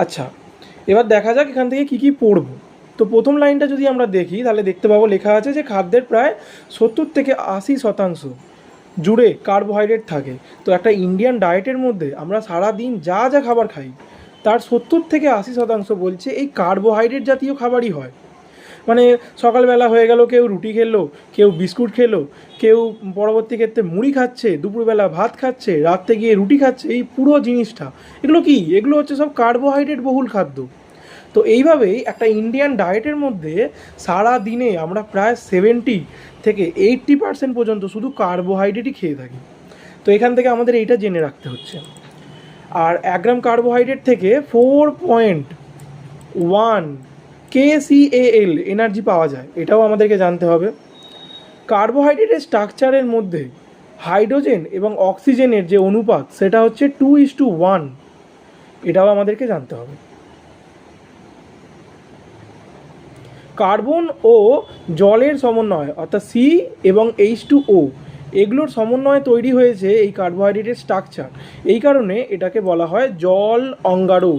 আচ্ছা, এবার দেখা যাক এখান থেকে কী কী পড়ব। তো প্রথম লাইনটা যদি আমরা দেখি তাহলে দেখতে পাবো লেখা আছে যে খাদ্যের প্রায় 70 থেকে 80% জুড়ে কার্বোহাইড্রেট থাকে। তো একটা ইন্ডিয়ান ডায়েটের মধ্যে আমরা সারা দিন যা যা খাবার খাই তার 70 থেকে 80% বলছে এই কার্বোহাইড্রেট জাতীয় খাবারই হয়। মানে সকালবেলা হয়ে গেল কেউ রুটি খেলো, কেউ বিস্কুট খেলো, কেউ পরবর্তী ক্ষেত্রে মুড়ি খাচ্ছে, দুপুরবেলা ভাত খাচ্ছে, রাত্রে গিয়ে রুটি খাচ্ছে, এই পুরো জিনিসটা এগুলো কি, এগুলো হচ্ছে সব কার্বোহাইড্রেট বহুল খাদ্য। তো এইভাবেই একটা ইন্ডিয়ান ডায়েটের মধ্যে সারা দিনে আমরা প্রায় 70 থেকে 80% পর্যন্ত শুধু কার্বোহাইড্রেটই খেয়ে থাকি। তো এখান থেকে আমাদের এইটা জেনে রাখতে হচ্ছে। আর 1 গ্রাম কার্বোহাইড্রেট থেকে 4.1 KCAL এনার্জি পাওয়া যায়, এটাও আমাদেরকে জানতে হবে। কার্বোহাইড্রেটের স্ট্রাকচারের মধ্যে হাইড্রোজেন এবং অক্সিজেনের যে অনুপাত সেটা হচ্ছে 2:1, এটাও আমাদেরকে জানতে হবে। কার্বন ও জলের সমন্বয় অর্থাৎ সি এবং H2O এগুলোর সমন্বয়ে তৈরি হয়েছে এই কার্বোহাইড্রেটের স্ট্রাকচার। এই কারণে এটাকে বলা হয় জল অঙ্গারু।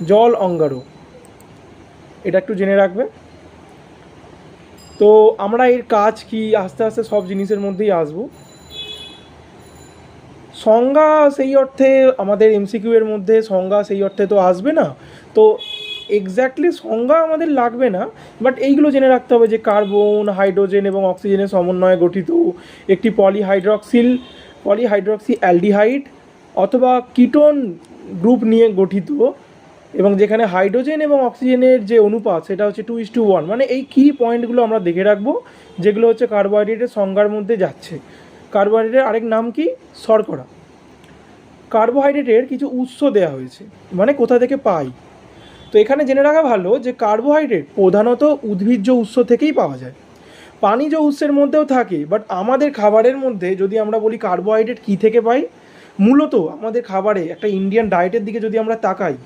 জল অঙ্গারু, এটা একটু জেনে রাখবে। তো আমরা এর কাজ কি আস্তে আস্তে সব জিনিসের মধ্যেই আসবো। সংজ্ঞা সেই অর্থে আমাদের এমসিকিউ এর মধ্যে সংজ্ঞা সেই অর্থে তো আসবে না, তো এক্স্যাক্টলি সংজ্ঞা আমাদের লাগবে না, বাট এইগুলো জেনে রাখতে হবে যে কার্বন, হাইড্রোজেন এবং অক্সিজেনের সমন্বয়ে গঠিত একটি পলিহাইড্রক্সি অ্যালডিহাইড অথবা কিটোন গ্রুপ নিয়ে গঠিত, এবং যেখানে হাইড্রোজেন এবং অক্সিজেনের যে অনুপাত সেটা হচ্ছে 2:1। মানে এই কি পয়েন্টগুলো আমরা দেখে রাখবো যেগুলো হচ্ছে কার্বোহাইড্রেটের সংজ্ঞার মধ্যে যাচ্ছে। কার্বোহাইড্রেটের আরেক নাম কি? শর্করা। কার্বোহাইড্রেটের কিছু উৎস দেওয়া হয়েছে, মানে কোথা থেকে পাই। তো এখানে জেনে রাখা ভালো যে কার্বোহাইড্রেট প্রধানত উদ্ভিজ্জ উৎস থেকেই পাওয়া যায়। প্রাণীজ উৎসের মধ্যেও থাকে, বাট আমাদের খাবারের মধ্যে যদি আমরা বলি কার্বোহাইড্রেট কী থেকে পাই, মূলত আমাদের খাবারে একটা ইন্ডিয়ান ডায়েটের দিকে যদি আমরা তাকাই,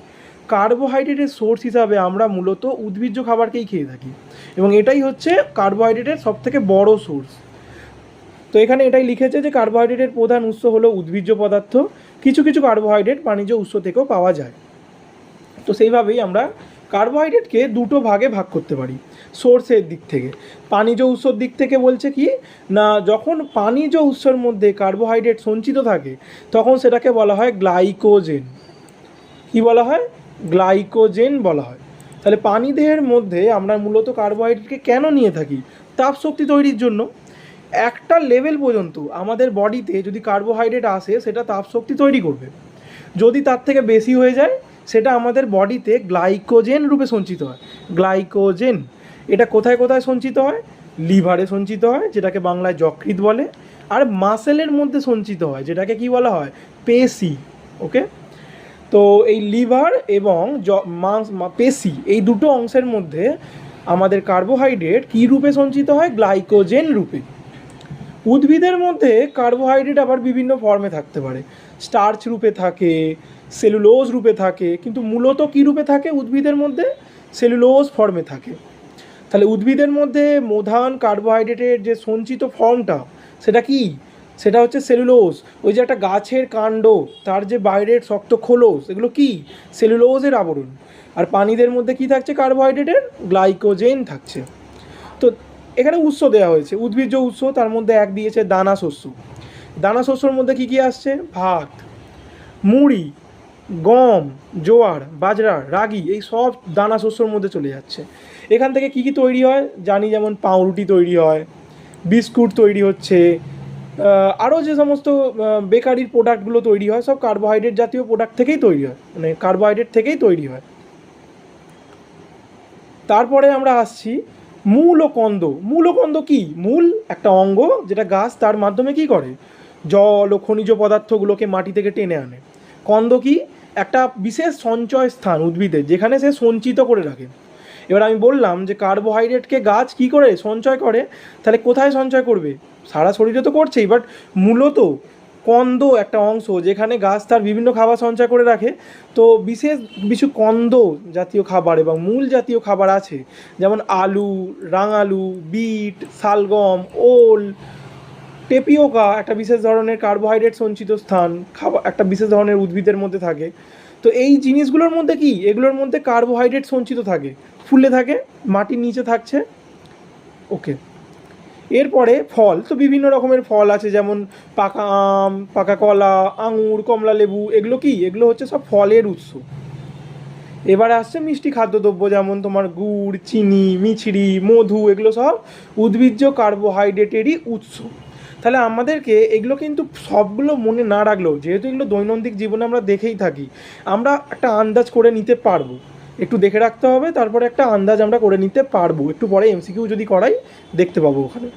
কার্বোহাইড্রেটের সোর্স হিসাবে আমরা মূলত উদ্ভিজ্জ খাবারকেই খেয়ে থাকি, এবং এটাই হচ্ছে কার্বোহাইড্রেটের সবথেকে বড় সোর্স। তো এখানে এটাই লিখেছে যে কার্বোহাইড্রেটের প্রধান উৎস হলো উদ্ভিজ্জ পদার্থ, কিছু কিছু কার্বোহাইড্রেট প্রাণীজ উৎস থেকেও পাওয়া যায়। তো সেইভাবেই আমরা কার্বোহাইড্রেটকে দুটো ভাগে ভাগ করতে পারি সোর্সের দিক থেকে। প্রাণীজ উৎসর দিক থেকে বলছে কি না, যখন প্রাণীজ উৎসের মধ্যে কার্বোহাইড্রেট সঞ্চিত থাকে তখন সেটাকে বলা হয় গ্লাইকোজেন। কি বলা হয়? গ্লাইকোজেন বলা হয়। তাহলে প্রাণীদেহের মধ্যে আমরা মূলত কার্বোহাইড্রেটকে কেন নিয়ে থাকি? তাপশক্তি তৈরির জন্য। একটা লেভেল পর্যন্ত আমাদের বডিতে যদি কার্বোহাইড্রেট আসে সেটা তাপশক্তি তৈরি করবে, যদি তার থেকে বেশি হয়ে যায় সেটা আমাদের বডিতে গ্লাইকোজেন রূপে সঞ্চিত হয়। গ্লাইকোজেন এটা কোথায় কোথায় সঞ্চিত হয়? লিভারে সঞ্চিত হয়, যেটাকে বাংলায় যকৃৎ বলে, আর মাসেলের মধ্যে সঞ্চিত হয়, যেটাকে কি বলা হয়? পেশি। ওকে, তো এই লিভার এবং পেশি এই দুটো অংশের মধ্যে আমাদের কার্বোহাইড্রেট কী রূপে সঞ্চিত হয়? গ্লাইকোজেন রূপে। উদ্ভিদের মধ্যে কার্বোহাইড্রেট আবার বিভিন্ন ফর্মে থাকতে পারে, স্টার্চ রূপে থাকে, সেলুলোজ রূপে থাকে, কিন্তু মূলত কী রূপে থাকে উদ্ভিদের মধ্যে? সেলুলোজ ফর্মে থাকে। তাহলে উদ্ভিদের মধ্যে প্রধান কার্বোহাইড্রেটের যে সঞ্চিত ফর্মটা সেটা কি? সেটা হচ্ছে সেলুলোজ। ওই যে একটা গাছের কাণ্ড, তার যে বাইরের শক্ত খোলস, এগুলো কি? সেলুলোজের আবরণ। আর প্রাণীদের মধ্যে কি থাকছে কার্বোহাইড্রেটের? গ্লাইকোজেন থাকছে। তো এখানে উৎস দেওয়া হয়েছে, উদ্ভিজ্জ উৎস, তার মধ্যে এক দিয়েছে দানা শস্য। দানা শস্যর মধ্যে কি কি আসছে? ভাত, মুড়ি, গম, জোয়ার, বাজরা, রাগি, এই সব দানা শস্যর মধ্যে চলে যাচ্ছে। এখান থেকে কি কি তৈরি হয় জানি, যেমন পাউরুটি তৈরি হয়, বিস্কুট তৈরি হচ্ছে, আরও যে সমস্ত বেকারির প্রোডাক্টগুলো তৈরি হয় সব কার্বোহাইড্রেট জাতীয় প্রোডাক্ট থেকেই তৈরি হয়, মানে কার্বোহাইড্রেট থেকেই তৈরি হয়। তারপরে আমরা আসছি মূল ও কন্দ। মূল ও কন্দ কি? মূল একটা অঙ্গ যেটা গাছ তার মাধ্যমে কি করে? জল ও খনিজ পদার্থগুলোকে মাটি থেকে টেনে আনে। কন্দ কি? একটা বিশেষ সঞ্চয় স্থান উদ্ভিদের, যেখানে সে সঞ্চিত করে রাখে। এবার আমি বললাম যে কার্বোহাইড্রেটকে গাছ কি করে সঞ্চয় করে, তাহলে কোথায় সঞ্চয় করবে? সারা শরীরে তো করছেই, বাট মূলত কন্দ একটা অংশ যেখানে গাছ তার বিভিন্ন খাবার সঞ্চয় করে রাখে। তো বিশেষ কিছু কন্দ জাতীয় খাবার এবং মূল জাতীয় খাবার আছে, যেমন আলু, রাঙালু, বিট, শালগম, ওল, টেপিওকা একটা বিশেষ ধরনের কার্বোহাইড্রেট সঞ্চিত স্থান, খাবার একটা বিশেষ ধরনের উদ্ভিদের মধ্যে থাকে। তো এই জিনিসগুলোর মধ্যে কি, এগুলোর মধ্যে কার্বোহাইড্রেট সঞ্চিত থাকে, ফুলে থাকে, মাটির নিচে থাকছে। ওকে, এরপরে ফল, তো বিভিন্ন রকমের ফল আছে, যেমন পাকা আম, পাকা কলা, আঙুর, কমলা লেবু, এগুলো কি, এগুলো হচ্ছে সব ফলের উৎস। এবারে আসছে মিষ্টি খাদ্যদ্রব্য, যেমন তোমার গুড়, চিনি, মিছরি, মধু, এগুলো সব উদ্ভিজ্জ কার্বোহাইড্রেটেরই উৎস। তাহলে আমাদেরকে এগুলো কিন্তু সবগুলো মনে না রাখলেও, যেহেতু এগুলো দৈনন্দিন জীবনে আমরা দেখেই থাকি, আমরা একটা আন্দাজ করে নিতে পারবো। একটু দেখে রাখতে হবে, তারপরে একটা আন্দাজ আমরা করে নিতে পারবো। একটু পরে এমসিকিউ যদি করাই দেখতে পাবো ওখানে।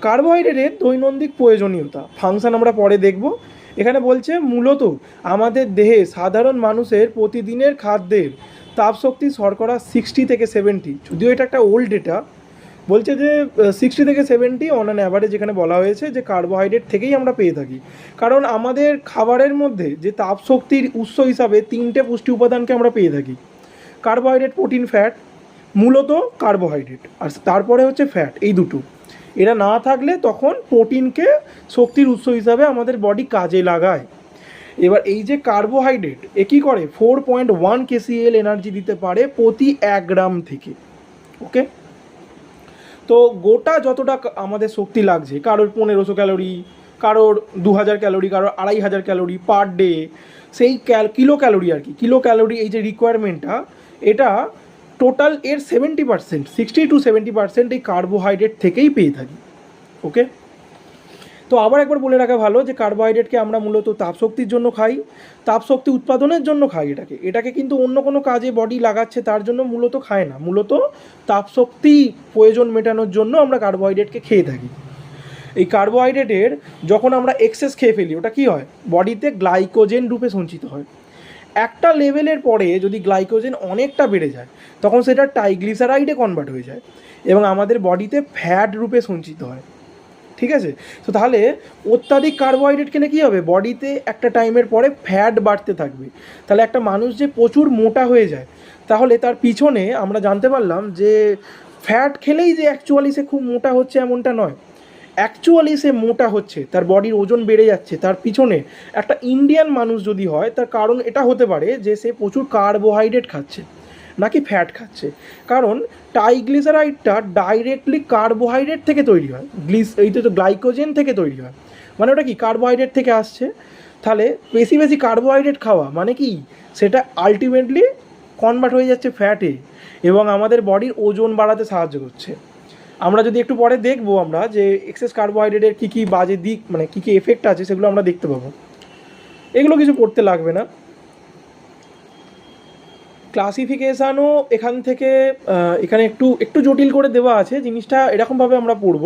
কার্বোহাইড্রেটের দৈনন্দিন প্রয়োজনীয়তা, ফাংশন আমরা পরে দেখব। এখানে বলছে মূলত আমাদের দেহে সাধারণ মানুষের প্রতিদিনের খাদ্যের তাপশক্তি শর্করা 60 থেকে 70, যদিও এটা একটা ওল্ড ডেটা, বলছে যে 60 থেকে 70 অন অ্যান অ্যাভারেজ এখানে বলা হয়েছে যে কার্বোহাইড্রেট থেকেই আমরা পেয়ে থাকি। কারণ আমাদের খাবারের মধ্যে যে তাপশক্তির উৎস হিসাবে 3টে পুষ্টি উপাদানকে আমরা পেয়ে থাকি: কার্বোহাইড্রেট, প্রোটিন, ফ্যাট। মূলত কার্বোহাইড্রেট আর তারপরে হচ্ছে ফ্যাট, এই দুটো। এরা না থাকলে তখন প্রোটিনকে শক্তির উৎস হিসাবে আমাদের বডি কাজে লাগায়। এবার এই যে কার্বোহাইড্রেট, এ কী করে, 4.1 KCal এনার্জি দিতে পারে প্রতি 1 গ্রাম থেকে। ওকে, তো গোটা যতটা আমাদের শক্তি লাগছে, কারোর 1500 ক্যালোরি, কারোর 2000 ক্যালোরি, কারোর 2500 ক্যালোরি পার ডে, সেই কিলো ক্যালোরি আর কি, কিলো ক্যালোরি এই যে রিকোয়ারমেন্টটা, এটা টোটাল এর 70%, 60 to 70% এই কার্বোহাইড্রেট থেকেই পেয়ে থাকি। ওকে, তো আবার একবার বলে রাখা ভালো যে কার্বোহাইড্রেটকে আমরা মূলত তাপশক্তির জন্য খাই, তাপশক্তি উৎপাদনের জন্য খাই। এটাকে কিন্তু অন্য কোনো কাজে বডি লাগাচ্ছে তার জন্য মূলত খায় না, মূলত তাপশক্তি প্রয়োজন মেটানোর জন্য আমরা কার্বোহাইড্রেটকে খেয়ে থাকি। এই কার্বোহাইড্রেটের যখন আমরা এক্সেস খেয়ে ফেলি, ওটা কী হয়, বডিতে গ্লাইকোজেন রূপে সঞ্চিত হয়। একটা লেভেলের পরে যদি গ্লাইকোজেন অনেকটা বেড়ে যায়, তখন সেটা ট্রাইগ্লিসারাইডে কনভার্ট হয়ে যায় এবং আমাদের বডিতে ফ্যাট রূপে সঞ্চিত হয়। ঠিক আছে, তো তাহলে অত্যাধিক কার্বোহাইড্রেট খেলে কী হবে, বডিতে একটা টাইমের পরে ফ্যাট বাড়তে থাকবে। তাহলে একটা মানুষ যে প্রচুর মোটা হয়ে যায়, তাহলে তার পিছনে আমরা জানতে পারলাম যে ফ্যাট খেলেই যে অ্যাকচুয়ালি সে খুব মোটা হচ্ছে এমনটা নয়। অ্যাকচুয়ালি সে মোটা হচ্ছে, তার বডির ওজন বেড়ে যাচ্ছে, তার পিছনে একটা ইন্ডিয়ান মানুষ যদি হয়, তার কারণ এটা হতে পারে যে সে প্রচুর কার্বোহাইড্রেট খাচ্ছে নাকি ফ্যাট খাচ্ছে। কারণ ট্রাইগ্লিসারাইডটা ডাইরেক্টলি কার্বোহাইড্রেট থেকে তৈরি হয়, এইটা তো গ্লাইকোজেন থেকে তৈরি হয়, মানে ওটা কি কার্বোহাইড্রেট থেকে আসছে। তাহলে বেশি বেশি কার্বোহাইড্রেট খাওয়া মানে কি, সেটা আলটিমেটলি কনভার্ট হয়ে যাচ্ছে ফ্যাটে এবং আমাদের বডির ওজন বাড়াতে সাহায্য করছে। আমরা যদি একটু পরে দেখবো আমরা যে এক্সেস কার্বোহাইড্রেটের কী কী বাজে দিক, মানে কী কী এফেক্ট আছে, সেগুলো আমরা দেখতে পাবো। এগুলো কিছু পড়তে লাগবে না। ক্লাসিফিকেশানও এখান থেকে এখানে একটু একটু জটিল করে দেওয়া আছে জিনিসটা। এরকমভাবে আমরা পড়ব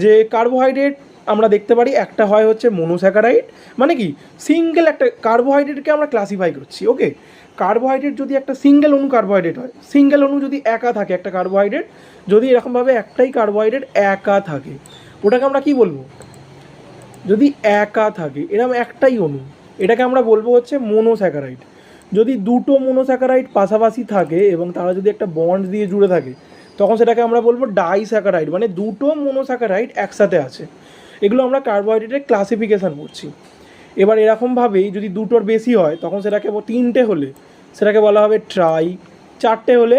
যে কার্বোহাইড্রেট আমরা দেখতে পারি, একটা হয় হচ্ছে মনোস্যাকারাইড, মানে কি সিঙ্গেল একটা কার্বোহাইড্রেটকে আমরা ক্লাসিফাই করছি। ওকে, কার্বোহাইড্রেট যদি একটা সিঙ্গেল অণু কার্বোহাইড্রেট হয়, সিঙ্গেল অণু যদি একা থাকে, একটা কার্বোহাইড্রেট যদি এরকমভাবে একটাই কার্বোহাইড্রেট একা থাকে, ওটাকে আমরা কি বলবো, যদি একা থাকে এরকম একটাই অণু, এটাকে আমরা বলবো হচ্ছে মনোস্যাকারাইড। যদি দুটো মনোস্যাকারাইড পাশাপাশি থাকে এবং তারা যদি একটা বন্ড দিয়ে জুড়ে থাকে, তখন সেটাকে আমরা বলবো ডাইস্যাকারাইড, মানে দুটো মনোস্যাকারাইড একসাথে আছে। এগুলো আমরা কার্বোহাইড্রেটের ক্লাসিফিকেশান করছি। এবার এরকমভাবেই যদি দুটোর বেশি হয়, তখন সেটাকে, তিনটে হলে সেটাকে বলা হবে ট্রাই, চারটে হলে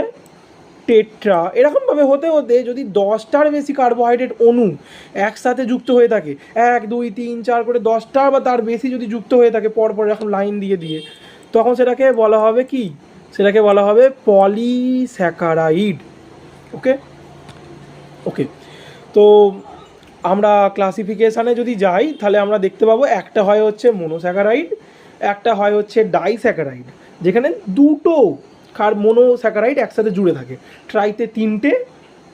টেট্রা। এরকমভাবে হতে হতে যদি 10টার বেশি কার্বোহাইড্রেট অণু একসাথে যুক্ত হয়ে থাকে, 1 2 3 4 করে 10টা বা তার বেশি যদি যুক্ত হয়ে থাকে পরপর এরকম লাইন দিয়ে দিয়ে, তখন সেটাকে বলা হবে কি, সেটাকে বলা হবে পলিস্যাকারাইড। ওকে ওকে, তো আমরা ক্লাসিফিকেশানে যদি যাই, তাহলে আমরা দেখতে পাবো একটা হয় হচ্ছে মনোস্যাকারাইড, একটা হয় হচ্ছে ডাইস্যাকারাইড, যেখানে দুটো মনোস্যাকারাইড একসাথে জুড়ে থাকে। ট্রাইতে 3টে,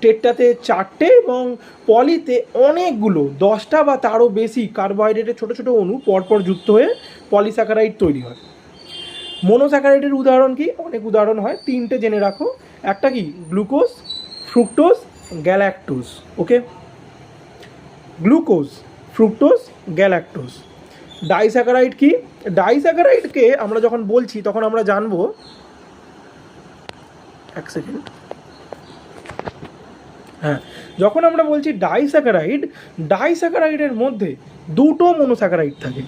টেট্রাতে 4টে এবং পলিতে অনেকগুলো 10টা বা তারও বেশি কার্বোহাইড্রেটের ছোটো ছোটো অণু পরপর যুক্ত হয়ে পলিস্যাকারাইড তৈরি হয়। মনোস্যাকারাইডের উদাহরণ কি, অনেক উদাহরণ হয়, 3টে জেনে রাখো। একটা কি, গ্লুকোজ, ফ্রুক্টোজ, গ্যালাক্টোজ। ওকে, গ্লুকোজ, ফ্রুক্টোজ, গ্যালাক্টোজ। ডাইস্যাকারাইড কি, ডাইস্যাকারাইডকে আমরা যখন বলছি তখন আমরা জানবো, এক সেকেন্ড, হ্যাঁ, যখন আমরা বলছি ডাইস্যাকারাইড, ডাইস্যাকারাইডের মধ্যে দুটো মনোস্যাকারাইড থাকে,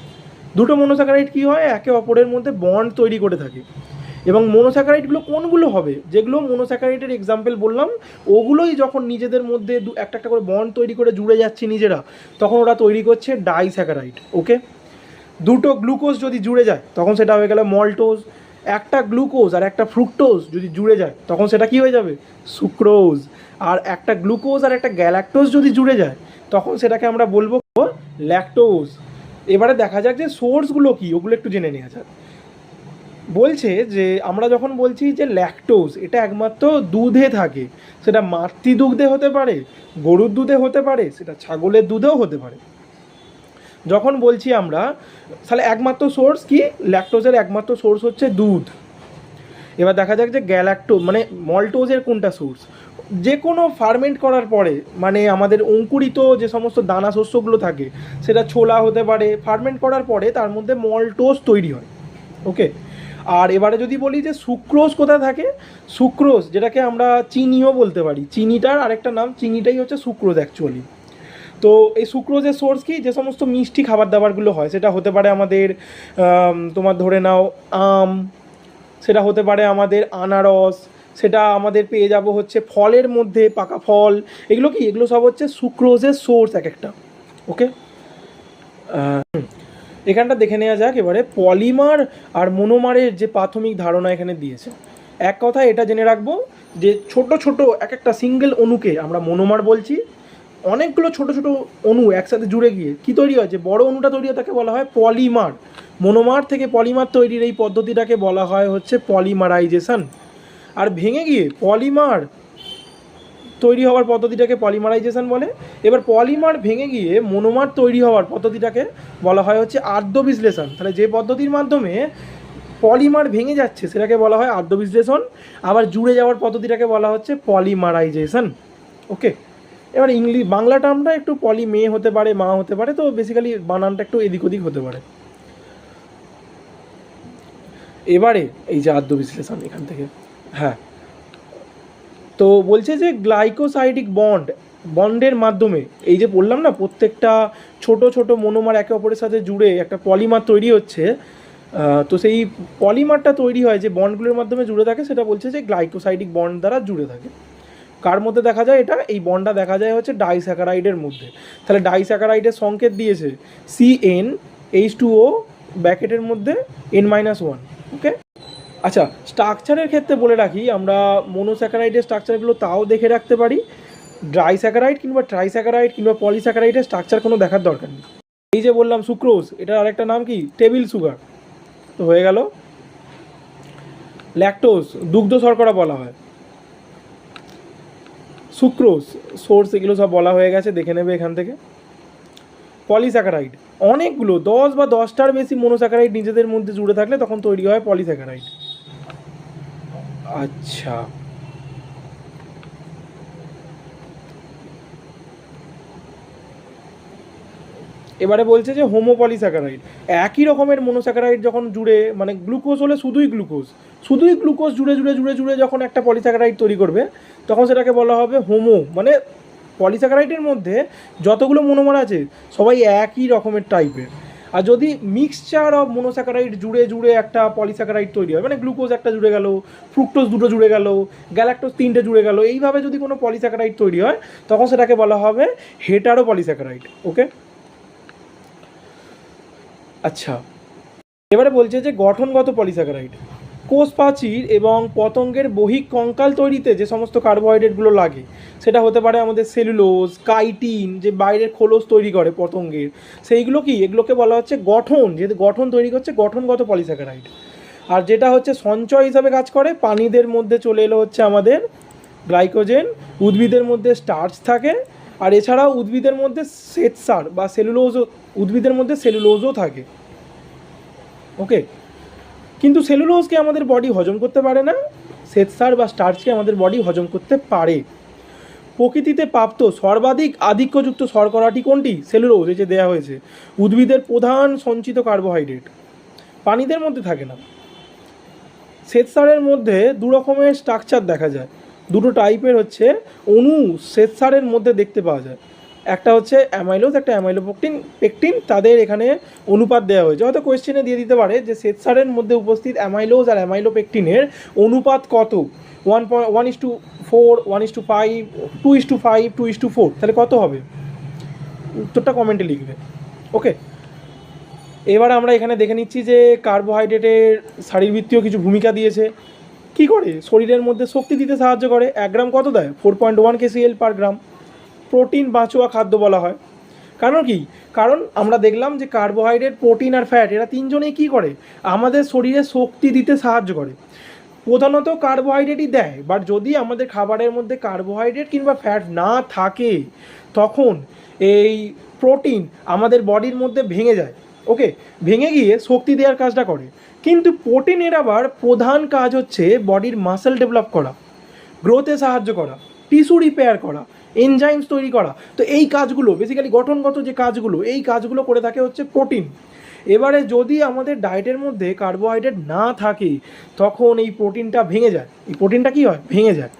দুটো মনোস্যাকারাইড কী হয়, একে অপরের মধ্যে বন্ড তৈরি করে থাকে। এবং মনোস্যাকারাইডগুলো কোনগুলো হবে, যেগুলো মনোস্যাকারাইডের এক্সাম্পল বললাম, ওগুলোই যখন নিজেদের মধ্যে একটা একটা করে বন্ড তৈরি করে জুড়ে যাচ্ছে নিজেরা, তখন ওরা তৈরি করছে ডাইস্যাকারাইড। ওকে, দুটো গ্লুকোজ যদি জুড়ে যায় তখন সেটা হয়ে গেল মল্টোজ। একটা গ্লুকোজ আর একটা ফ্রুক্টোজ যদি জুড়ে যায় তখন সেটা কী হয়ে যাবে, সুক্রোজ। আর একটা গ্লুকোজ আর একটা গ্যালাক্টোজ যদি জুড়ে যায় তখন সেটাকে আমরা বলবো ল্যাকটোজ। এবারে দেখা যাক যে সোর্সগুলো কী, ওগুলো একটু জেনে নেওয়া যাক। বলছে যে আমরা যখন বলছি যে ল্যাকটোজ, এটা একমাত্র দুধে থাকে, সেটা মাতৃদুগ্ধে হতে পারে, গরুর দুধে হতে পারে, সেটা ছাগলের দুধেও হতে পারে। যখন বলছি আমরা, তাহলে একমাত্র সোর্স কি, ল্যাকটোজের একমাত্র সোর্স হচ্ছে দুধ। এবার দেখা যাক যে মানে মল্টোজের কোনটা সোর্স। যে কোনো ফার্মেন্ট করার পরে, মানে আমাদের অঙ্কুরিত যে সমস্ত দানা শস্যগুলো থাকে, সেটা ছোলা হতে পারে, ফার্মেন্ট করার পরে তার মধ্যে মল্টোজ তৈরি হয়। ওকে, আর এবারে যদি বলি যে সুক্রোজ কোথায় থাকে, সুক্রোজ যেটাকে আমরা চিনিও বলতে পারি, চিনিটার আরেকটা নাম, চিনিটাই হচ্ছে সুক্রোজ অ্যাকচুয়ালি। তো এই সুক্রোজের সোর্স কি, যে সমস্ত মিষ্টি খাবার দাবারগুলো হয়, সেটা হতে পারে আমাদের তোমার ধরে নাও আম, সেটা হতে পারে আমাদের আনারস, সেটা আমাদের পেয়ে যাব হচ্ছে ফলের মধ্যে পাকা ফল, এগুলো কি, এগুলো সব হচ্ছে সুক্রোজের সোর্স এক একটা। ওকে, এখানটা দেখে নেওয়া যাক এবারে পলিমার আর মনোমারের যে প্রাথমিক ধারণা এখানে দিয়েছে। এক কথা এটা জেনে রাখবো যে ছোট ছোট এক একটা সিঙ্গেল অণুকে আমরা মনোমার বলছি। অনেকগুলো ছোট ছোট অণু একসাথে জুড়ে গিয়ে কি তৈরি হয়, যে বড় অণুটা তৈরি হয় তাকে বলা হয় পলিমার। মনোমার থেকে পলিমার তৈরির এই পদ্ধতিটাকে বলা হয় হচ্ছে পলিমারাইজেশন। আর ভেঙে গিয়ে পলিমার তৈরি হওয়ার পদ্ধতিটাকে পলিমারাইজেশন বলে। এবার পলিমার ভেঙে গিয়ে মনোমার তৈরি হওয়ার পদ্ধতিটাকে বলা হয় হচ্ছে আদ্য বিশ্লেষণ। তাহলে যে পদ্ধতির মাধ্যমে পলিমার ভেঙে যাচ্ছে সেটাকে বলা হয় আদ্য বিশ্লেষণ, আবার জুড়ে যাওয়ার পদ্ধতিটাকে বলা হচ্ছে পলিমারাইজেশন। ওকে, এবার বাংলা টার্মটা একটু পলি মেয়ে হতে পারে, মা হতে পারে, তো বেসিক্যালি বানানটা একটু এদিক ওদিক হতে পারে। এবারে এই যে আদ্য বিশ্লেষণ এখান থেকে, হ্যাঁ, তো বলছে যে গ্লাইকোসাইডিক বন্ডের মাধ্যমে, এই যে বললাম না প্রত্যেকটা ছোট ছোট মনোমার একে অপরের সাথে জুড়ে একটা পলিমার তৈরি হচ্ছে, তো সেই পলিমারটা তৈরি হয় যে বন্ডগুলোর মাধ্যমে জুড়ে থাকে, সেটা বলছে যে গ্লাইকোসাইডিক বন্ড দ্বারা জুড়ে থাকে। কার মধ্যে দেখা যায় এটা, এই বন্ডটা দেখা যায় হচ্ছে ডাইস্যাকারাইডের মধ্যে। তাহলে ডাইস্যাকারাইডের সংকেত দিয়েছে CnH2O ব্র্যাকেটের মধ্যে N-1। ওকে, আচ্ছা, স্ট্রাকচারের ক্ষেত্রে বলে রাখি, আমরা মনোস্যাকারাইডের স্ট্রাকচারগুলো তাও দেখে রাখতে পারি, ডাইস্যাকারাইড কিংবা ট্রাইস্যাকারাইড কিংবা পলিস্যাকারাইডের স্ট্রাকচার কোনো দেখার দরকার নেই। এই যে বললাম সুক্রোজ, এটার আরেকটা নাম কি, টেবিল সুগার, তো হয়ে গেল। ল্যাকটোজ দুগ্ধ শর্করা বলা হয়, সুক্রোজ সোর্স, এগুলো সব বলা হয়ে গেছে, দেখে নেবে এখান থেকে। পলিস্যাকারাইড অনেকগুলো 10 বা 10টার বেশি মনোস্যাকারাইড নিজেদের মধ্যে জুড়ে থাকলে তখন তৈরি হয় পলিস্যাকারাইড। আচ্ছা, এবারে বলছে যে হোমোপলিস্যাকারাইড, একই রকমের মনোস্যাকারাইড যখন জুড়ে, মানে গ্লুকোজ হলে শুধুই গ্লুকোজ জুড়ে জুড়ে জুড়ে জুড়ে যখন একটা পলিস্যাকারাইড তৈরি করবে তখন সেটাকে বলা হবে হোমো। মানে পলিস্যাকারাইডের মধ্যে যতগুলো মনোমার আছে সবাই একই রকমের টাইপের। আর যদি মিক্সচার অফ মনোস্যাকারাইড জুড়ে জুড়ে একটা পলিস্যাকারাইড তৈরি হয়, মানে গ্লুকোজ একটা জুড়ে গেল, ফ্রুক্টোজ দুটো জুড়ে গেল, গ্যালাক্টোজ 3টে জুড়ে গেল, এইভাবে যদি কোনো পলিস্যাকারাইড তৈরি হয় তখন সেটাকে বলা হবে হেটারো পলিস্যাকারাইড। ওকে, আচ্ছা, এবারে বলছে যে গঠনগত পলিস্যাকারাইড, কোষ প্রাচীর এবং পতঙ্গের বহিক কঙ্কাল তৈরিতে যে সমস্ত কার্বোহাইড্রেটগুলো লাগে, সেটা হতে পারে আমাদের সেলুলোজ, কাইটিন, যে বাইরের খোলস তৈরি করে পতঙ্গের, সেইগুলো কি, এগুলোকে বলা হচ্ছে গঠন, যেহেতু গঠন তৈরি করছে গঠনগত পলিস্যাকারাইড। আর যেটা হচ্ছে সঞ্চয় হিসাবে কাজ করে, প্রাণীদের মধ্যে চলে এলো হচ্ছে আমাদের গ্লাইকোজেন, উদ্ভিদের মধ্যে স্টার্চ থাকে, আর এছাড়াও উদ্ভিদের মধ্যে শ্বেতসার বা সেলুলোজও, উদ্ভিদের মধ্যে সেলুলোজও থাকে। ওকে, কিন্তু সেলুলোজকে আমাদের বডি হজম করতে পারে না, শ্বেতসার বা স্টার্চকে আমাদের বডি হজম করতে পারে। প্রকৃতিতে প্রাপ্ত সর্বাধিক আধিক্যযুক্ত শর্করাটি কোনটি, সেলুলোজ, এই যে দেওয়া হয়েছে। উদ্ভিদের প্রধান সঞ্চিত কার্বোহাইড্রেট, প্রাণীদের মধ্যে থাকে না। শ্বেতসারের মধ্যে দু রকমের স্ট্রাকচার দেখা যায়, দুটো টাইপের হচ্ছে অণু শ্বেতসারের মধ্যে দেখতে পাওয়া যায়। একটা হচ্ছে অ্যামাইলোজ, একটা পেকটিন, তাদের এখানে অনুপাত দেওয়া হয়েছে। হয়তো কোয়েশ্চেনে দিয়ে দিতে পারে যে শ্বেতসারের মধ্যে উপস্থিত অ্যামাইলোজ আর অ্যামাইলোপেকটিনের অনুপাত কত, 1:4, 1:5, 2:5, 2:4, তাহলে কত হবে? উত্তরটা কমেন্টে লিখবে। ওকে, এবার আমরা এখানে দেখে নিচ্ছি যে কার্বোহাইড্রেটের শারীরবৃত্তীয় কিছু ভূমিকা দিয়েছে। কি করে? শরীরের মধ্যে শক্তি দিতে সাহায্য করে। 1 গ্রাম কত দেয়? 4.1 kcal পার গ্রাম। প্রোটিন বাঁচোয়া খাদ্য বলা হয়। কারণ কি? কারণ আমরা দেখলাম যে কার্বোহাইড্রেট, প্রোটিন আর ফ্যাট এরা তিনজনেই কী করে? আমাদের শরীরে শক্তি দিতে সাহায্য করে। প্রধানত কার্বোহাইড্রেটই দেয়, বাট যদি আমাদের খাবারের মধ্যে কার্বোহাইড্রেট কিংবা ফ্যাট না থাকে তখন এই প্রোটিন আমাদের বডির মধ্যে ভেঙে যায়। ওকে, ভেঙে গিয়ে শক্তি দেওয়ার কাজটা করে। কিন্তু প্রোটিনের আবার প্রধান কাজ হচ্ছে বডির মাসেল ডেভেলপ করা, গ্রোথে সাহায্য করা, টিস্যু রিপেয়ার করা, এনজাইমস তৈরি করা। তো এই কাজগুলো বেসিক্যালি গঠনগত যে কাজগুলো, এই কাজগুলো করে থাকে হচ্ছে প্রোটিন। এবারে যদি আমাদের ডায়েটের মধ্যে কার্বোহাইড্রেট না থাকে তখন এই প্রোটিনটা ভেঙে যায়। এই প্রোটিনটা কী হয়? ভেঙে যায়।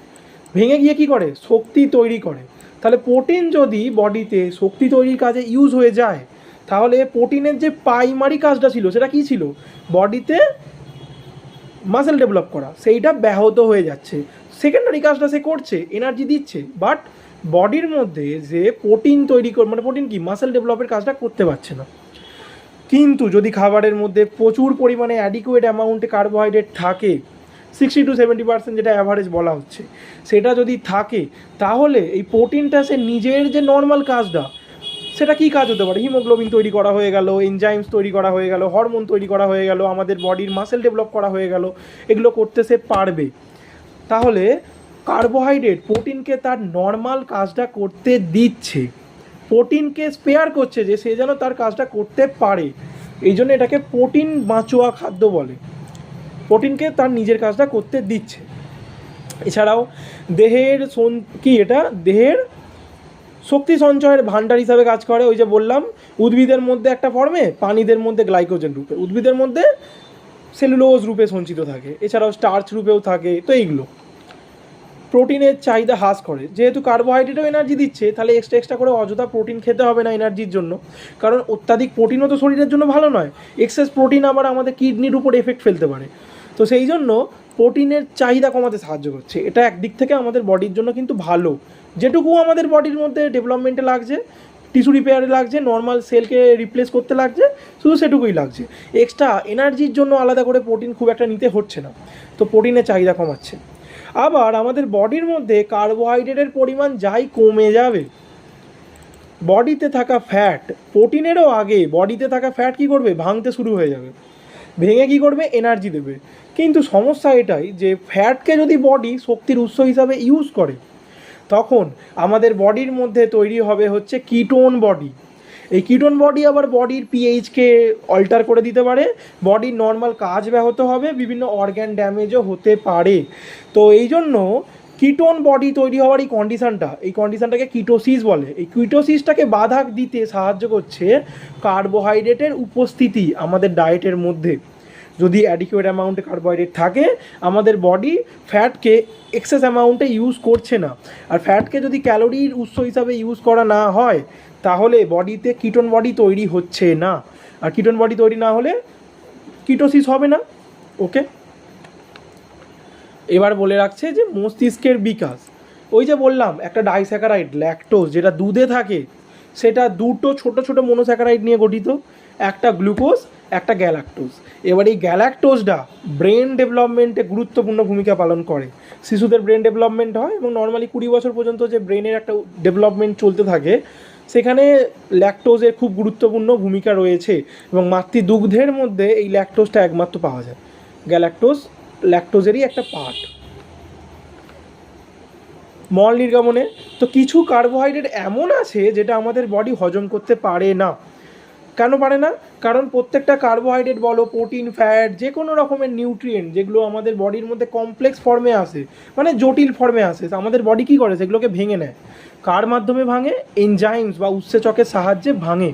ভেঙে গিয়ে কী করে? শক্তি তৈরি করে। তাহলে প্রোটিন যদি বডিতে শক্তি তৈরির কাজে ইউজ হয়ে যায় তাহলে প্রোটিনের যে প্রাইমারি কাজটা ছিল সেটা কী ছিল? বডিতে মাসেল ডেভেলপ করা, সেইটা ব্যাহত হয়ে যাচ্ছে। সেকেন্ডারি কাজটা সে করছে, এনার্জি দিচ্ছে, বাট বডির মধ্যে যে প্রোটিন তৈরি মানে প্রোটিন কি মাসেল ডেভেলপের কাজটা করতে পারছে না। কিন্তু যদি খাবারের মধ্যে প্রচুর পরিমাণে অ্যাডিকুয়েট অ্যামাউন্টে কার্বোহাইড্রেট থাকে, 60 to 70% যেটা অ্যাভারেজ বলা হচ্ছে, সেটা যদি থাকে তাহলে এই প্রোটিনটা সে নিজের যে নর্মাল কাজটা, সেটা কী কাজ হতে পারে? হিমোগ্লোবিন তৈরি করা হয়ে গেল, এনজাইমস তৈরি করা হয়ে গেল, হরমোন তৈরি করা হয়ে গেল, আমাদের বডির মাসেল ডেভেলপ করা হয়ে গেল, এগুলো করতে সে পারবে। তাহলে কার্বোহাইড্রেট প্রোটিনকে তার নর্মাল কাজটা করতে দিচ্ছে, প্রোটিনকে স্পেয়ার করছে যে সে যেন তার কাজটা করতে পারে। এই জন্য এটাকে প্রোটিন বাঁচোয়া খাদ্য বলে। প্রোটিনকে তার নিজের কাজটা করতে দিচ্ছে। এছাড়াও দেহের দেহের শক্তি সঞ্চয়ের ভাণ্ডার হিসাবে কাজ করে। ওই যে বললাম, উদ্ভিদের মধ্যে একটা ফর্মে, প্রাণীদের মধ্যে গ্লাইকোজেন রূপে, উদ্ভিদের মধ্যে সেলুলোজ রূপে সঞ্চিত থাকে, এছাড়াও স্টার্চ রূপেও থাকে। তো এইগুলো প্রোটিনের চাহিদা হ্রাস করে। যেহেতু কার্বোহাইড্রেটও এনার্জি দিচ্ছে, তাহলে এক্সট্রা করে অযথা প্রোটিন খেতে হবে না এনার্জির জন্য, কারণ অত্যাধিক প্রোটিনও তো শরীরের জন্য ভালো নয়। এক্সেস প্রোটিন আবার আমাদের কিডনির উপর এফেক্ট ফেলতে পারে। তো সেই জন্য প্রোটিনের চাহিদা কমাতে সাহায্য করছে। এটা একদিক থেকে আমাদের বডির জন্য কিন্তু ভালো। যেটুকু আমাদের বডির মধ্যে ডেভেলপমেন্টে লাগছে, টিস্যু রিপেয়ারে লাগছে, নর্মাল সেলকে রিপ্লেস করতে লাগছে, শুধু সেটুকুই লাগছে। এক্সট্রা এনার্জির জন্য আলাদা করে প্রোটিন খুব একটা নিতে হচ্ছে না। তো প্রোটিনের চাহিদা কমাচ্ছে। আবার আমাদের বডির মধ্যে কার্বোহাইড্রেটের পরিমাণ যাই কমে যাবে, বডিতে থাকা ফ্যাট, প্রোটিনেরও আগে বডিতে থাকা ফ্যাট কী করবে? ভাঙতে শুরু হয়ে যাবে। ভেঙে কী করবে? এনার্জি দেবে। কিন্তু সমস্যা এটাই যে ফ্যাটকে যদি বডি শক্তির উৎস হিসাবে ইউজ করে তখন আমাদের বডির মধ্যে তৈরি হবে হচ্ছে কিটোন বডি। এই কিটোন বডি আবার বডির পিএইচকে অল্টার করে দিতে পারে, বডির নর্মাল কাজ ব্যাহত হবে, বিভিন্ন অর্গ্যান ড্যামেজও হতে পারে। তো এই জন্য কিটোন বডি তৈরি হওয়ার এই কন্ডিশনটাকে কিটোসিস বলে। এই কিটোসিসটাকে বাধা দিতে সাহায্য করছে কার্বোহাইড্রেটের উপস্থিতি আমাদের ডায়েটের মধ্যে। যদি অ্যাডিকুয়েট অ্যামাউন্টে কার্বোহাইড্রেট থাকে, আমাদের বডি ফ্যাটকে এক্সেস অ্যামাউন্টে ইউজ করছে না। আর ফ্যাটকে যদি ক্যালোরির উৎস হিসাবে ইউজ করা না হয় তাহলে বডিতে কিটোন বডি তৈরি হচ্ছে না। আর কিটোন বডি তৈরি না হলে কিটোসিস হবে না। ওকে, এবার বলে রাখছে যে মস্তিষ্কের বিকাশ। ওই যে বললাম একটা ডাইস্যাকারাইড ল্যাকটোজ যেটা দুধে থাকে, সেটা দুটো ছোট ছোট মনোস্যাকারাইড নিয়ে গঠিত, একটা গ্লুকোজ, একটা গ্যালাক্টোজ। এবার এই গ্যালাক্টোজটা ব্রেন ডেভেলপমেন্টে গুরুত্বপূর্ণ ভূমিকা পালন করে। শিশুদের ব্রেন ডেভেলপমেন্ট হয় এবং নর্মালি 20 বছর পর্যন্ত যে ব্রেনের একটা ডেভেলপমেন্ট চলতে থাকে, সেখানে ল্যাকটোজের খুব গুরুত্বপূর্ণ ভূমিকা রয়েছে। এবং মাতৃদুগ্ধের মধ্যে এই ল্যাকটোজটা একমাত্র পাওয়া যায়। গ্যালাক্টোজ ল্যাকটোজেরই একটা পার্ট। মল নির্গমনে তো কিছু কার্বোহাইড্রেট এমন আছে যেটা আমাদের বডি হজম করতে পারে না। কেন পারে না? কারণ প্রত্যেকটা কার্বোহাইড্রেট বলো, প্রোটিন, ফ্যাট, যে কোনো রকমের নিউট্রিয়েন্ট যেগুলো আমাদের বডির মধ্যে কমপ্লেক্স ফর্মে আসে, মানে জটিল ফর্মে আসে, আমাদের বডি কী করে? সেগুলোকে ভেঙে নেয়। কার মাধ্যমে ভাঙে? এনজাইমস বা উৎসেচকের সাহায্যে ভাঙে।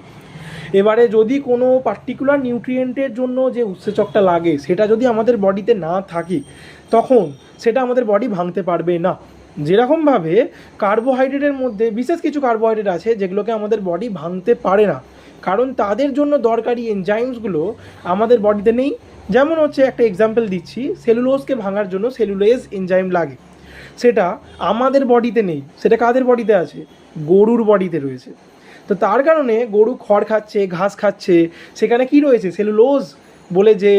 এবারে যদি কোনো পার্টিকুলার নিউট্রিয়েন্টের জন্য যে উৎসেচকটা লাগে সেটা যদি আমাদের বডিতে না থাকে তখন সেটা আমাদের বডি ভাঙতে পারবে না। যেরকমভাবে কার্বোহাইড্রেটের মধ্যে বিশেষ কিছু কার্বোহাইড্রেট আছে যেগুলোকে আমাদের বডি ভাঙতে পারে না, কারণ তাদের জন্য দরকারি এনজাইমসগুলো আমাদের বডিতে নেই। যেমন হচ্ছে একটা এক্সাম্পল দিচ্ছি, সেলুলোজকে ভাঙার জন্য সেলুলোজ এনজাইম লাগে, সেটা আমাদের বডিতে নেই। সেটা কাদের বডিতে আছে? গরুর বডিতে রয়েছে। তো তার কারণে গরু খড় খাচ্ছে, ঘাস খাচ্ছে, সেখানে কি রয়েছে? সেলুলোজ বলে যে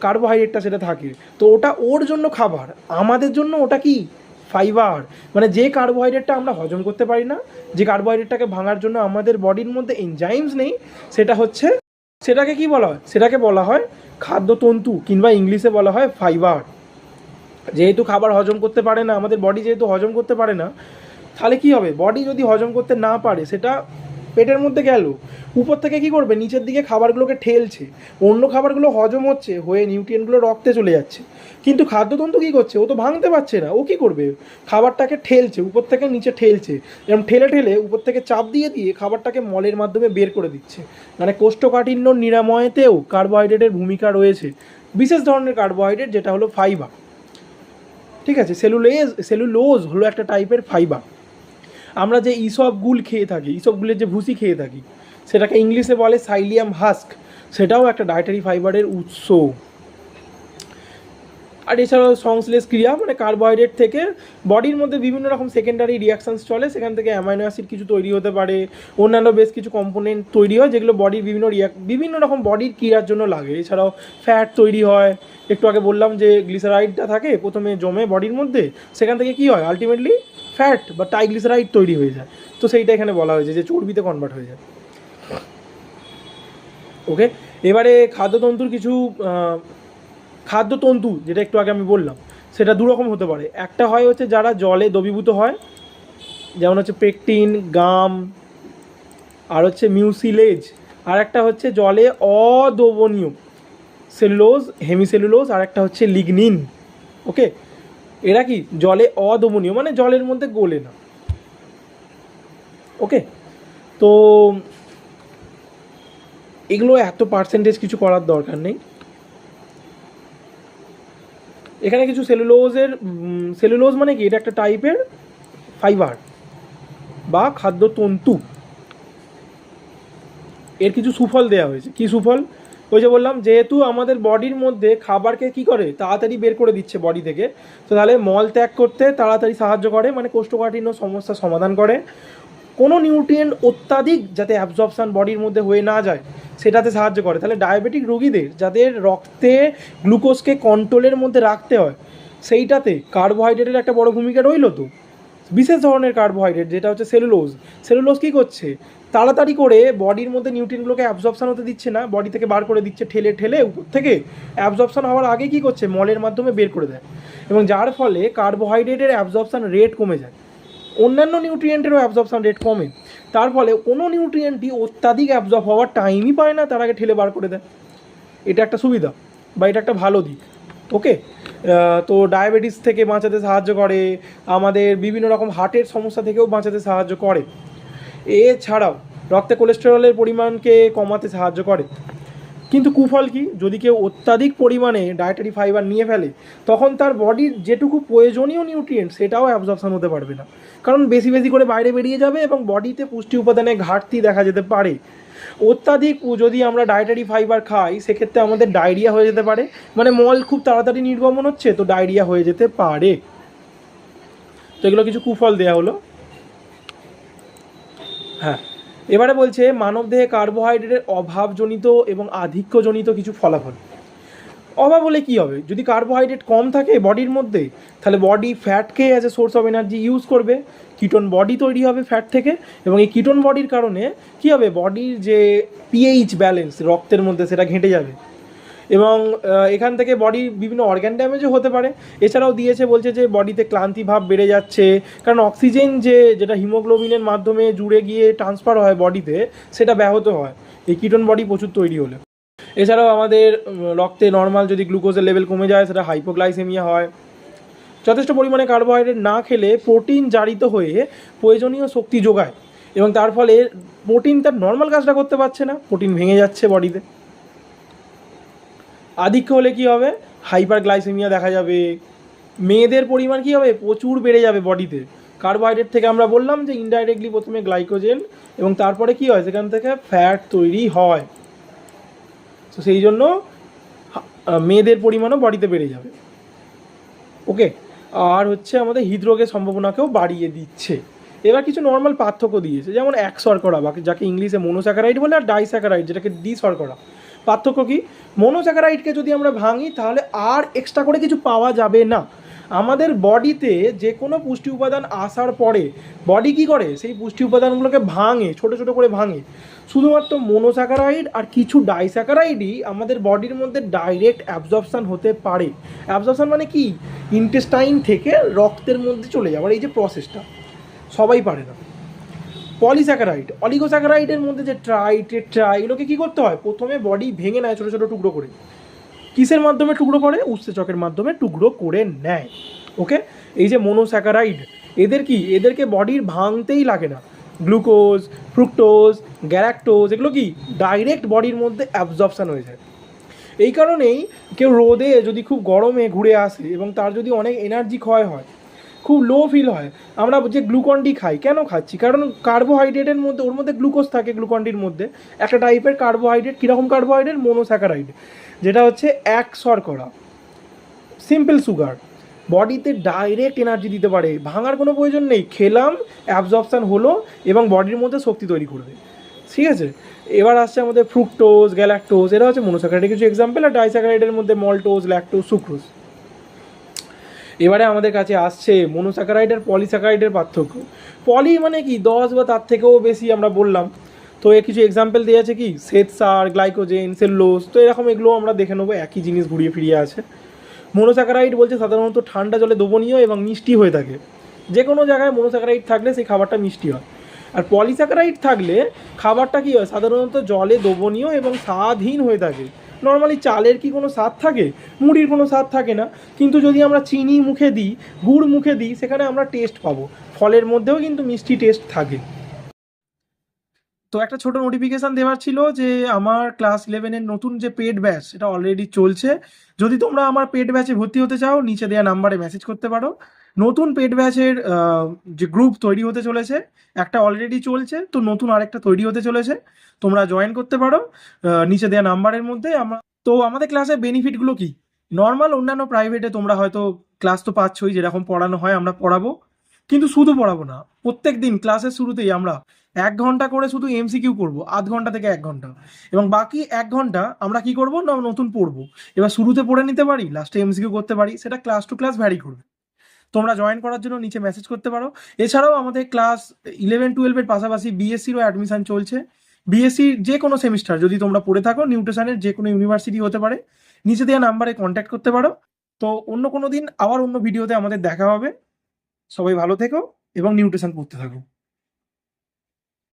কার্বোহাইড্রেটটা সেটা থাকে। তো ওটা ওর জন্য খাবার, আমাদের জন্য ওটা কি? ফাইবার। মানে যে কার্বোহাইড্রেটটা আমরা হজম করতে পারি না, যে কার্বোহাইড্রেটটাকে ভাঙার জন্য আমাদের বডির মধ্যে এনজাইমস নেই, সেটা হচ্ছে, সেটাকে কি বলা হয়? সেটাকে বলা হয় খাদ্যতন্তু, কিংবা ইংলিশে বলা হয় ফাইবার। যেহেতু খাবার হজম করতে পারে না, আমাদের বডি যেহেতু হজম করতে পারে না, তাহলে কি হবে? বডি যদি হজম করতে না পারে, সেটা পেটের মধ্যে গেল, উপর থেকে কি করবে? নিচের দিকে খাবারগুলোকে ঠেলছে, অন্য খাবারগুলো হজম হচ্ছে, হয়ে নিউট্রিয়েন্টগুলো রক্তে চলে যাচ্ছে। কিন্তু খাদ্যতন্তু কী করছে? ও তো ভাঙতে পারছে না, ও কী করবে? খাবারটাকে ঠেলছে, উপর থেকে নিচে ঠেলছে, এরকম ঠেলে ঠেলে উপর থেকে চাপ দিয়ে দিয়ে খাবারটাকে মলের মাধ্যমে বের করে দিচ্ছে। মানে কোষ্ঠকাঠিন্য নিরাময়েতেও কার্বোহাইড্রেটের ভূমিকা রয়েছে, বিশেষ ধরনের কার্বোহাইড্রেট যেটা হলো ফাইবার। ঠিক আছে, সেলুলোজ হলো একটা টাইপের ফাইবার। আমরা যে ইসবগুল খেয়ে থাকি, ইসবগুলের যে ভুসি খেয়ে থাকি, সেটাকে ইংলিশে বলে সাইলিয়াম হাস্ক, সেটাও একটা ডায়েটারি ফাইবারের উৎস। আর এছাড়াও সংশ্লেষ ক্রিয়া, মানে কার্বোহাইড্রেট থেকে বডির মধ্যে বিভিন্ন রকম সেকেন্ডারি রিয়াকশানস চলে, সেখান থেকে অ্যামাইনো অ্যাসিড কিছু তৈরি হতে পারে, অন্যান্য বেশ কিছু কম্পোনেন্ট তৈরি হয় যেগুলো বডির বিভিন্ন রকম বডির ক্রিয়ার জন্য লাগে। এছাড়াও ফ্যাট তৈরি হয়, একটু আগে বললাম যে গ্লিসারাইডটা থাকে প্রথমে জমে বডির মধ্যে, সেখান থেকে কি হয়? আলটিমেটলি ফ্যাট বা ট্রাইগ্লিসারাইড তৈরি হয়ে যায়। তো সেইটা এখানে বলা হয়েছে যে চর্বিতে কনভার্ট হয়ে যায়। ওকে, এবারে খাদ্যতন্তু যেটা একটু আগে আমি বললাম, সেটা দুরকম হতে পারে। একটা হয় হচ্ছে যারা জলে দ্রবীভূত হয়, যেমন হচ্ছে পেকটিন, গাম, আর হচ্ছে মিউসিলেজ। আর একটা হচ্ছে জলে অদ্রবণীয়, সেলুলোজ, হেমিসেলুলোজ, আর একটা হচ্ছে লিগনিন। ওকে, এরা কি? জলে অদ্রবণীয়, মানে জলের মধ্যে গলে না। ওকে, তো এগুলো এত পার্সেন্টেজ কিছু করার দরকার নেই। এখানে কিছু সেলুলোজ মানে কি? এটা একটা টাইপের ফাইবার বা খাদ্যতন্তু। এর কিছু সুফল দেওয়া হয়েছে। কি সুফল? ওই যে বললাম, যেহেতু আমাদের বডির মধ্যে খাবারকে কি করে? তাড়াতাড়ি বের করে দিচ্ছে বডি থেকে, তো তাহলে মল ত্যাগ করতে তাড়াতাড়ি সাহায্য করে, মানে কোষ্ঠকাঠিন্য সমস্যার সমাধান করে। কোনো নিউট্রিয়েন্ট অত্যাধিক যাতে অ্যাবজর্পশান বডির মধ্যে হয়ে না যায়, সেটাতে সাহায্য করে। তাহলে ডায়াবেটিক রোগীদের যাদের রক্তে গ্লুকোজকে কন্ট্রোলের মধ্যে রাখতে হয়, সেইটাতে কার্বোহাইড্রেটের একটা বড় ভূমিকা রইল। তো বিশেষ ধরনের কার্বোহাইড্রেট যেটা হচ্ছে সেলুলোজ কী করছে? তাড়াতাড়ি করে বডির মধ্যে নিউট্রিয়েন্টগুলোকে অ্যাবজর্পশান হতে দিচ্ছে না, বডি থেকে বার করে দিচ্ছে, ঠেলে ঠেলে উপর থেকে অ্যাবজর্পশান হওয়ার আগে কী করছে? মলের মাধ্যমে বের করে দেয়, এবং যার ফলে কার্বোহাইড্রেটের অ্যাবজর্পশান রেট কমে যায়। অন্যান্য নিউট্রিয়েন্টেরও অ্যাবজর্পশান রেট কমে, তার ফলে কোনো নিউট্রিয়েন্টই অত্যাধিক অ্যাবজর্ব হওয়ার টাইমই পায় না, তার আগে ঠেলে বার করে দেয়। এটা একটা সুবিধা বা এটা একটা ভালো দিক। ওকে, তো ডায়াবেটিস থেকে বাঁচাতে সাহায্য করে, আমাদের বিভিন্ন রকম হার্টের সমস্যা থেকেও বাঁচাতে সাহায্য করে। এছাড়াও রক্তে কোলেস্টেরলের পরিমাণকে কমাতে সাহায্য করে। কিন্তু কুফল কি? যদি কেউ অত্যাধিক পরিমাণে ডায়েটারি ফাইবার নিয়ে ফেলে, তখন তার বডির যেটুকু প্রয়োজনীয় নিউট্রিয়েন্ট সেটাও অ্যাবজর্পশন হতে পারবে না, কারণ বেশি বেশি করে বাইরে বেরিয়ে যাবে এবং বডিতে পুষ্টি উপাদানের ঘাটতি দেখা যেতে পারে। অত্যাধিক যদি আমরা ডায়েটারি ফাইবার খাই, সেক্ষেত্রে আমাদের ডায়রিয়া হয়ে যেতে পারে, মানে মল খুব তাড়াতাড়ি নির্গমন হচ্ছে, তো ডায়রিয়া হয়ে যেতে পারে। তো এগুলো কিছু কুফল দেওয়া হলো। হ্যাঁ, এবারে বলছে মানবদেহে কার্বোহাইড্রেটের অভাবজনিত এবং আধিক্যজনিত কিছু ফলাফল। অভাব হলে কী হবে? যদি কার্বোহাইড্রেট কম থাকে বডির মধ্যে, তাহলে বডি ফ্যাটকে as a source of energy use করবে, কিটোন বডি তৈরি হবে ফ্যাট থেকে, এবং এই কিটোন বডির কারণে কী হবে? বডির যে পিএইচ ব্যালেন্স রক্তের মধ্যে, সেটা ঘেঁটে যাবে, এবং এখান থেকে বডির বিভিন্ন অর্গ্যান ড্যামেজও হতে পারে। এছাড়াও দিয়েছে, বলছে যে বডিতে ক্লান্তি ভাব বেড়ে যাচ্ছে, কারণ অক্সিজেন যেটা হিমোগ্লোবিনের মাধ্যমে জুড়ে গিয়ে ট্রান্সফার হয় বডিতে, সেটা ব্যাহত হয় এই কিটোন বডি প্রচুর তৈরি হলে। এছাড়াও আমাদের রক্তে নর্মাল যদি গ্লুকোজের লেভেল কমে যায়, সেটা হাইপোগ্লাইসেমিয়া হয়। যথেষ্ট পরিমাণে কার্বোহাইড্রেট না খেলে প্রোটিন জারিত হয়ে প্রয়োজনীয় শক্তি যোগায়, এবং তার ফলে প্রোটিন তার নর্মাল কাজটা করতে পারছে না, প্রোটিন ভেঙে যাচ্ছে বডিতে। আধিক্য হলে কী হবে? হাইপারগ্লাইসেমিয়া দেখা যাবে, মেয়েদের পরিমাণ কী হবে, প্রচুর বেড়ে যাবে বডিতে। কার্বোহাইড্রেট থেকে আমরা বললাম যে ইনডাইরেক্টলি প্রথমে গ্লাইকোজেন এবং তারপরে কি হয়, সেখান থেকে ফ্যাট তৈরি হয়। তো সেই জন্য মেয়েদের পরিমাণও বডিতে বেড়ে যাবে। ওকে, আর হচ্ছে আমাদের হৃদরোগের সম্ভাবনাকেও বাড়িয়ে দিচ্ছে। এবার কিছু নর্মাল পার্থক্য দিয়েছে, যেমন এক শর্করা বা যাকে ইংলিশে মোনোস্যাকারাইড বলে, আর ডাইস্যাকারাইড যেটাকে শর্করা। পার্থক্য কি, মোনোস্যাকারাইডকে যদি আমরা ভাঙি তাহলে আর এক্সট্রা করে কিছু পাওয়া যাবে না। আমাদের বডিতে যে কোনো পুষ্টি উপাদান আসার পরে বডি কী করে, সেই পুষ্টি উপাদানগুলোকে ভাঙে, ছোটো ছোটো করে ভাঙে। শুধুমাত্র মোনোস্যাকারাইড আর কিছু ডাইস্যাকারাইডই আমাদের বডির মধ্যে ডাইরেক্ট অ্যাবজর্পশান হতে পারে। অ্যাবজর্পশান মানে কি, ইন্টেস্টাইন থেকে রক্তের মধ্যে চলে যাওয়ার এই যে প্রসেসটা, সবাই পারে না। পলিস্যাকারাইড, অলিগোস্যাকারাইডের মধ্যে যে ট্রাই টেট্রা, এগুলোকে কী করতে হয়, প্রথমে বডি ভেঙে নেয় ছোটো ছোটো টুকরো করে। কিসের মাধ্যমে টুকরো করে, উৎসেচকের মাধ্যমে টুকরো করে নেয়। ওকে, এই যে মোনোস্যাকারাইড, এদেরকে বডির ভাঙতেই লাগে না। গ্লুকোজ, ফ্রুক্টোজ, গ্যালাক্টোজ, এগুলো কি ডাইরেক্ট বডির মধ্যে অ্যাবজর্পশান হয়ে যায়। এই কারণেই কেউ রোদে যদি খুব গরমে ঘুরে আসে এবং তার যদি অনেক এনার্জি ক্ষয় হয়, খুব লো ফিল হয়, আমরা যে গ্লুকন ডি খাই, কেন খাচ্ছি, কারণ কার্বোহাইড্রেটের মধ্যে, ওর মধ্যে গ্লুকোজ থাকে, গ্লুকন ডির মধ্যে একটা টাইপের কার্বোহাইড্রেট। কীরকম কার্বোহাইড্রেট, মোনোস্যাকারাইড, যেটা হচ্ছে এক শর্করা, সিম্পল সুগার, বডিতে ডাইরেক্ট এনার্জি দিতে পারে, ভাঙার কোনো প্রয়োজন নেই, খেলাম, অ্যাবজর্পশান হলো এবং বডির মধ্যে শক্তি তৈরি করবে। ঠিক আছে, এবার আসছে আমাদের ফ্রুক্টোজ, গ্যালাক্টোজ, এরা হচ্ছে মোনোস্যাকারাইডের কিছু এক্সাম্পল। আর ডাইস্যাকারাইডের মধ্যে মল্টোজ, ল্যাকটোজ, সুক্রোজ। এবারে আমাদের কাছে আসছে মোনোস্যাকারাইড আর পলিস্যাকারাইডের পার্থক্য। পলি মানে কি, 10 বা তার থেকেও বেশি আমরা বললাম। তো এর কিছু এক্সাম্পল দেওয়া আছে কি, শ্বেতসার, গ্লাইকোজেন, সেলুলোজ, তো এরকম এগুলো আমরা দেখে নেবো, একই জিনিস ঘুরিয়ে ফিরিয়ে আছে। মোনোস্যাকারাইড বলছে সাধারণত ঠান্ডা জলে দ্রবণীয় এবং মিষ্টি হয়ে থাকে। যে কোনো জায়গায় মোনোস্যাকারাইড থাকলে সেই খাবারটা মিষ্টি হয়। আর পলিস্যাকারাইড থাকলে খাবারটা কী হয়, সাধারণত জলে দ্রবণীয় এবং স্বাদহীন হয়ে থাকে। নর্মালি চালের কি কোনো স্বাদ থাকে, মুড়ির কোনো স্বাদ থাকে না, কিন্তু যদি আমরা চিনি মুখে দিই, গুড় মুখে দিই, সেখানে আমরা টেস্ট পাবো। ফলের মধ্যেও কিন্তু মিষ্টি টেস্ট থাকে। তো একটা ছোট নোটিফিকেশান দেওয়ার ছিল যে আমার ক্লাস 11-এর নতুন যে পেড ব্যাচ, সেটা অলরেডি চলছে। যদি তোমরা আমার পেড ব্যাচে ভর্তি হতে চাও, নিচে দেওয়া নাম্বারে মেসেজ করতে পারো। নতুন পেড ব্যাচের যে গ্রুপ তৈরি হতে চলেছে, একটা অলরেডি চলছে, তো নতুন আরেকটা তৈরি হতে চলেছে, তোমরা জয়েন করতে পারো নিচে দেওয়া নাম্বারের মধ্যে। তো আমাদের ক্লাসের বেনিফিটগুলো কি, নর্মাল অন্যান্য প্রাইভেটে তোমরা হয়তো ক্লাস তো পাচ্ছই, যেরকম পড়ানো হয় আমরা পড়াবো, কিন্তু শুধু পড়াবো না, প্রত্যেক দিন ক্লাসের শুরুতেই আমরা 1 ঘন্টা করে শুধু এমসিকিউ করবো, আধ ঘন্টা থেকে 1 ঘন্টা, এবং বাকি 1 ঘন্টা আমরা কি করবো না, নতুন পড়বো। এবার শুরুতে পড়ে নিতে পারি, লাস্টে এমসিকিউ করতে পারি, সেটা ক্লাস টু ক্লাস ভ্যারি করবে। তোমরা জয়েন করার জন্য নিচে মেসেজ করতে পারো। এছাড়াও আমাদের ক্লাস 11-12-এর পাশাপাশি বিএসসিরও অ্যাডমিশন চলছে। বিএসসির যে কোনো সেমিস্টার যদি তোমরা পড়ে থাকো, নিউট্রিশনের যে কোনো ইউনিভার্সিটি হতে পারে, নিচে দেওয়া নাম্বারে কন্ট্যাক্ট করতে পারো। তো অন্য কোনো দিন আবার অন্য ভিডিওতে আমাদের দেখা হবে। সবাই ভালো থেকো এবং নিউট্রিশন পড়তে থাকো।